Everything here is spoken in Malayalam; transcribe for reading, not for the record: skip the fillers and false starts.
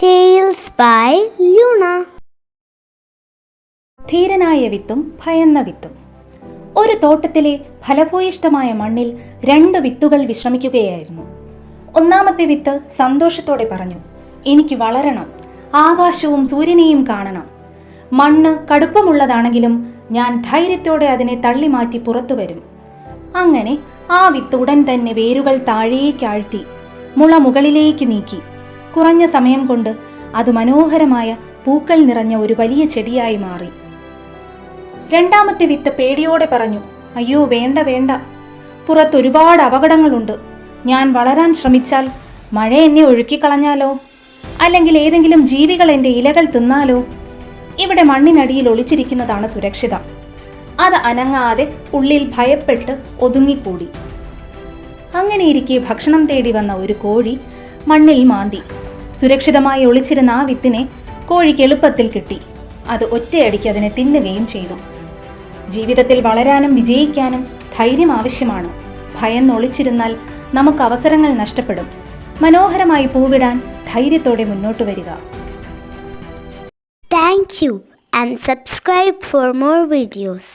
Tales by Luna. ധീരനായ വിത്തും ഭയന്ന വിത്തും. ഒരു തോട്ടത്തിലെ ഫലഭൂയിഷ്ഠമായ മണ്ണിൽ 2 വിത്തുകൾ വിശ്രമിക്കുകയായിരുന്നു. ഒന്നാമത്തെ വിത്ത് സന്തോഷത്തോടെ പറഞ്ഞു, എനിക്ക് വളരണം, ആകാശവും സൂര്യനെയും കാണണം. മണ്ണ് കടുപ്പമുള്ളതാണെങ്കിലും ഞാൻ ധൈര്യത്തോടെ അതിനെ തള്ളിമാറ്റി പുറത്തു വരും. അങ്ങനെ ആ വിത്ത് ഉടൻ തന്നെ വേരുകൾ താഴേക്കാഴ്ത്തി മുള മുകളിലേക്ക് നീക്കി. കുറഞ്ഞ സമയം കൊണ്ട് അത് മനോഹരമായ പൂക്കൾ നിറഞ്ഞ ഒരു വലിയ ചെടിയായി മാറി. രണ്ടാമത്തെ വിത്ത് പേടിയോടെ പറഞ്ഞു, അയ്യോ വേണ്ട വേണ്ട, പുറത്തൊരുപാട് അപകടങ്ങളുണ്ട്. ഞാൻ വളരാൻ ശ്രമിച്ചാൽ മഴ എന്നെ ഒഴുക്കിക്കളഞ്ഞാലോ, അല്ലെങ്കിൽ ഏതെങ്കിലും ജീവികൾ എൻ്റെ ഇലകൾ തിന്നാലോ. ഇവിടെ മണ്ണിനടിയിൽ ഒളിച്ചിരിക്കുന്നതാണ് സുരക്ഷിതം. അത് അനങ്ങാതെ ഉള്ളിൽ ഭയപ്പെട്ട് ഒതുങ്ങിക്കൂടി. അങ്ങനെയിരിക്കെ ഭക്ഷണം തേടി വന്ന ഒരു കോഴി മണ്ണിൽ മാന്തി. സുരക്ഷിതമായി ഒളിച്ചിരുന്ന ആ വിത്തിനെ കോഴിക്ക് എളുപ്പത്തിൽ കിട്ടി. അത് ഒറ്റയടിക്ക് അതിനെ തിന്നുകയും ചെയ്തു. ജീവിതത്തിൽ വളരാനും വിജയിക്കാനും ധൈര്യം ആവശ്യമാണ്. ഭയന്ന് ഒളിച്ചിരുന്നാൽ നമുക്ക് അവസരങ്ങൾ നഷ്ടപ്പെടും. മനോഹരമായി പൂവിടാൻ ധൈര്യത്തോടെ മുന്നോട്ട് വരിക. Thank you and subscribe for more videos.